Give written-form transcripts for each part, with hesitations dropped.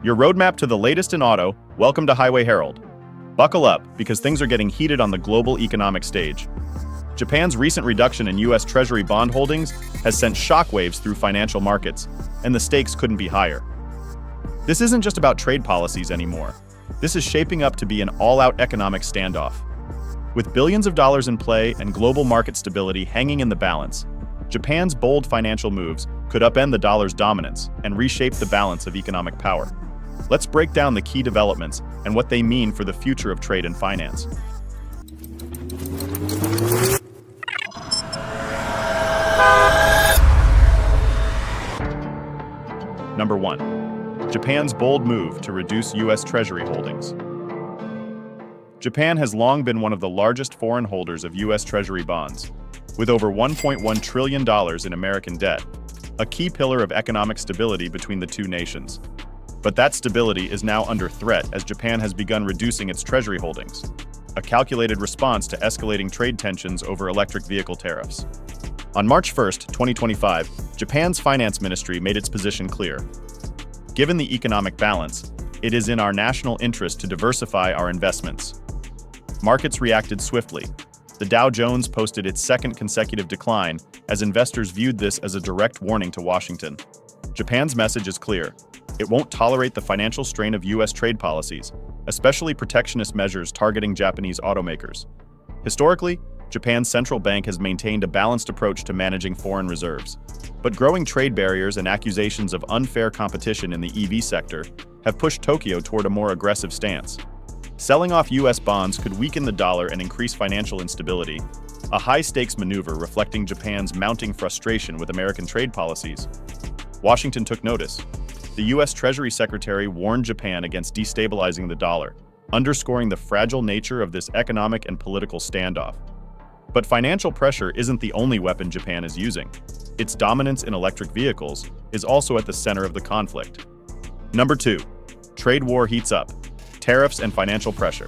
Your roadmap to the latest in auto. Welcome to Highway Herald. Buckle up, because things are getting heated on the global economic stage. Japan's recent reduction in U.S. Treasury bond holdings has sent shockwaves through financial markets, and the stakes couldn't be higher. This isn't just about trade policies anymore. This is shaping up to be an all-out economic standoff. With billions of dollars in play and global market stability hanging in the balance, Japan's bold financial moves could upend the dollar's dominance and reshape the balance of economic power. Let's break down the key developments and what they mean for the future of trade and finance. Number 1. Japan's bold move to reduce U.S. Treasury holdings. Japan has long been one of the largest foreign holders of U.S. Treasury bonds, with over $1.1 trillion in American debt, a key pillar of economic stability between the two nations. But that stability is now under threat as Japan has begun reducing its Treasury holdings, a calculated response to escalating trade tensions over electric vehicle tariffs. On March 1, 2025, Japan's finance ministry made its position clear. Given the economic balance, it is in our national interest to diversify our investments. Markets reacted swiftly. The Dow Jones posted its second consecutive decline as investors viewed this as a direct warning to Washington. Japan's message is clear. It won't tolerate the financial strain of U.S. trade policies, especially protectionist measures targeting Japanese automakers. Historically, Japan's central bank has maintained a balanced approach to managing foreign reserves. But growing trade barriers and accusations of unfair competition in the EV sector have pushed Tokyo toward a more aggressive stance. Selling off U.S. bonds could weaken the dollar and increase financial instability, a high-stakes maneuver reflecting Japan's mounting frustration with American trade policies. Washington took notice. The U.S. Treasury Secretary warned Japan against destabilizing the dollar, underscoring the fragile nature of this economic and political standoff. But financial pressure isn't the only weapon Japan is using. Its dominance in electric vehicles is also at the center of the conflict. Number 2. Trade war heats up. Tariffs and financial pressure.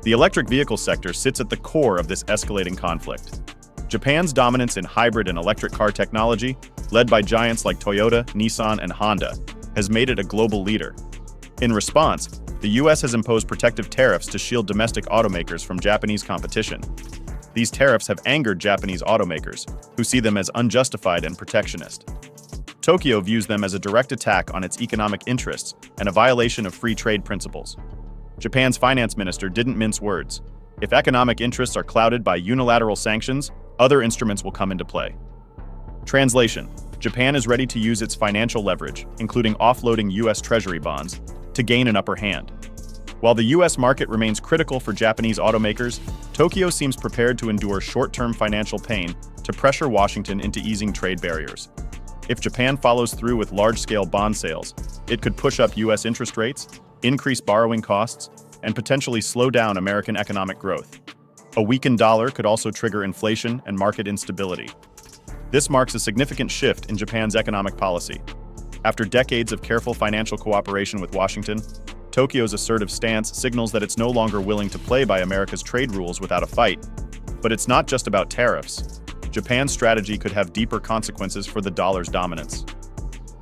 The electric vehicle sector sits at the core of this escalating conflict. Japan's dominance in hybrid and electric car technology, led by giants like Toyota, Nissan, and Honda, has made it a global leader. In response, the U.S. has imposed protective tariffs to shield domestic automakers from Japanese competition. These tariffs have angered Japanese automakers, who see them as unjustified and protectionist. Tokyo views them as a direct attack on its economic interests and a violation of free trade principles. Japan's finance minister didn't mince words. If economic interests are clouded by unilateral sanctions, other instruments will come into play. Translation: Japan is ready to use its financial leverage, including offloading U.S. Treasury bonds, to gain an upper hand. While the U.S. market remains critical for Japanese automakers, Tokyo seems prepared to endure short-term financial pain to pressure Washington into easing trade barriers. If Japan follows through with large-scale bond sales, it could push up U.S. interest rates, increase borrowing costs, and potentially slow down American economic growth. A weakened dollar could also trigger inflation and market instability. This marks a significant shift in Japan's economic policy. After decades of careful financial cooperation with Washington, Tokyo's assertive stance signals that it's no longer willing to play by America's trade rules without a fight. But it's not just about tariffs. Japan's strategy could have deeper consequences for the dollar's dominance.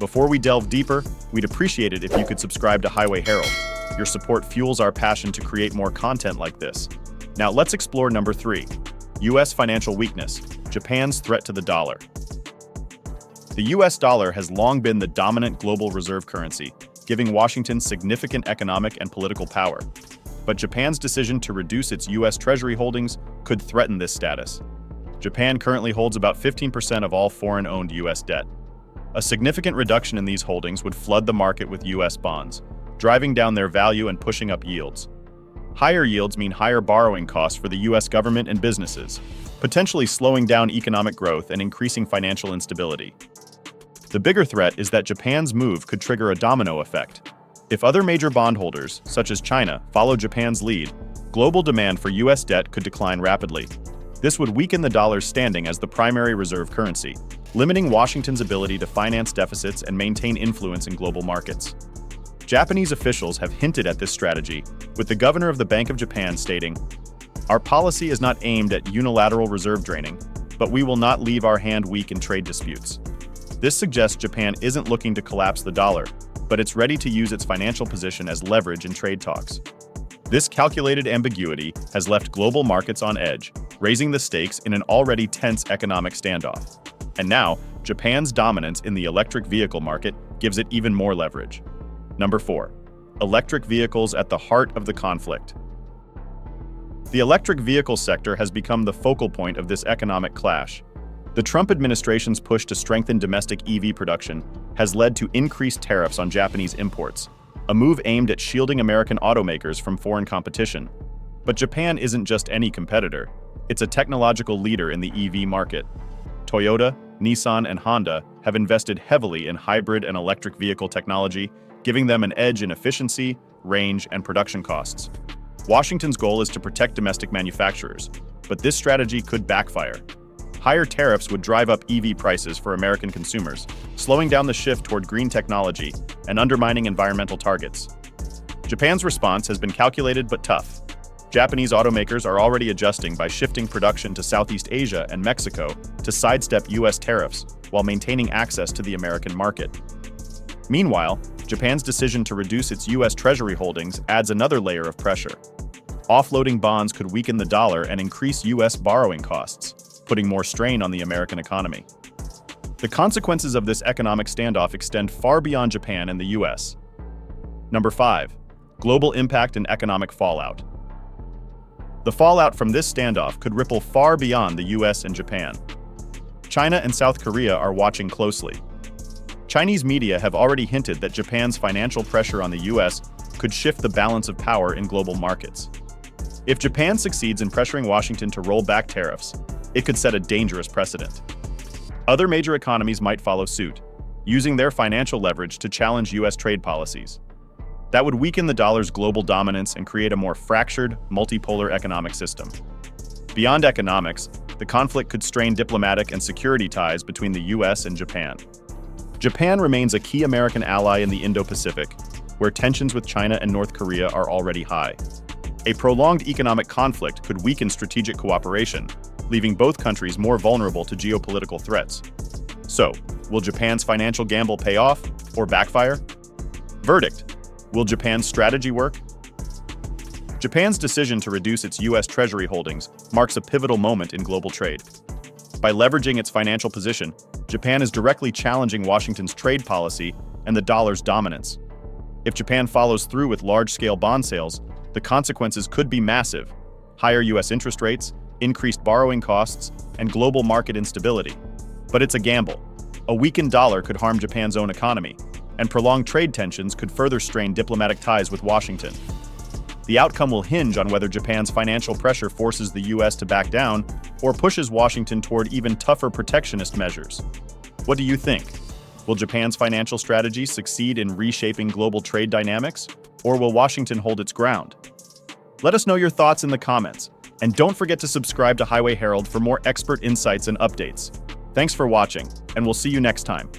Before we delve deeper, we'd appreciate it if you could subscribe to Highway Herald. Your support fuels our passion to create more content like this. Now let's explore number 3. U.S. financial weakness. Japan's threat to the dollar. The U.S. dollar has long been the dominant global reserve currency, giving Washington significant economic and political power. But Japan's decision to reduce its U.S. Treasury holdings could threaten this status. Japan currently holds about 15% of all foreign-owned U.S. debt. A significant reduction in these holdings would flood the market with U.S. bonds, driving down their value and pushing up yields. Higher yields mean higher borrowing costs for the U.S. government and businesses, potentially slowing down economic growth and increasing financial instability. The bigger threat is that Japan's move could trigger a domino effect. If other major bondholders, such as China, follow Japan's lead, global demand for U.S. debt could decline rapidly. This would weaken the dollar's standing as the primary reserve currency, limiting Washington's ability to finance deficits and maintain influence in global markets. Japanese officials have hinted at this strategy, with the governor of the Bank of Japan stating, "Our policy is not aimed at unilateral reserve draining, but we will not leave our hand weak in trade disputes." This suggests Japan isn't looking to collapse the dollar, but it's ready to use its financial position as leverage in trade talks. This calculated ambiguity has left global markets on edge, raising the stakes in an already tense economic standoff. And now, Japan's dominance in the electric vehicle market gives it even more leverage. Number 4. Electric vehicles at the heart of the conflict. The electric vehicle sector has become the focal point of this economic clash. The Trump administration's push to strengthen domestic EV production has led to increased tariffs on Japanese imports, a move aimed at shielding American automakers from foreign competition. But Japan isn't just any competitor. It's a technological leader in the EV market. Toyota, Nissan, and Honda have invested heavily in hybrid and electric vehicle technology, giving them an edge in efficiency, range, and production costs. Washington's goal is to protect domestic manufacturers, but this strategy could backfire. Higher tariffs would drive up EV prices for American consumers, slowing down the shift toward green technology and undermining environmental targets. Japan's response has been calculated but tough. Japanese automakers are already adjusting by shifting production to Southeast Asia and Mexico to sidestep U.S. tariffs while maintaining access to the American market. Meanwhile, Japan's decision to reduce its U.S. Treasury holdings adds another layer of pressure. Offloading bonds could weaken the dollar and increase U.S. borrowing costs, putting more strain on the American economy. The consequences of this economic standoff extend far beyond Japan and the U.S. Number 5. Global impact and economic fallout. The fallout from this standoff could ripple far beyond the U.S. and Japan. China and South Korea are watching closely. Chinese media have already hinted that Japan's financial pressure on the U.S. could shift the balance of power in global markets. If Japan succeeds in pressuring Washington to roll back tariffs, it could set a dangerous precedent. Other major economies might follow suit, using their financial leverage to challenge U.S. trade policies. That would weaken the dollar's global dominance and create a more fractured, multipolar economic system. Beyond economics, the conflict could strain diplomatic and security ties between the U.S. and Japan. Japan remains a key American ally in the Indo-Pacific, where tensions with China and North Korea are already high. A prolonged economic conflict could weaken strategic cooperation, leaving both countries more vulnerable to geopolitical threats. So, will Japan's financial gamble pay off or backfire? Verdict: will Japan's strategy work? Japan's decision to reduce its U.S. Treasury holdings marks a pivotal moment in global trade. By leveraging its financial position, Japan is directly challenging Washington's trade policy and the dollar's dominance. If Japan follows through with large-scale bond sales, the consequences could be massive: higher U.S. interest rates, increased borrowing costs, and global market instability. But it's a gamble. A weakened dollar could harm Japan's own economy, and prolonged trade tensions could further strain diplomatic ties with Washington. The outcome will hinge on whether Japan's financial pressure forces the U.S. to back down or pushes Washington toward even tougher protectionist measures. What do you think? Will Japan's financial strategy succeed in reshaping global trade dynamics, or will Washington hold its ground? Let us know your thoughts in the comments, and don't forget to subscribe to Highway Herald for more expert insights and updates. Thanks for watching, and we'll see you next time.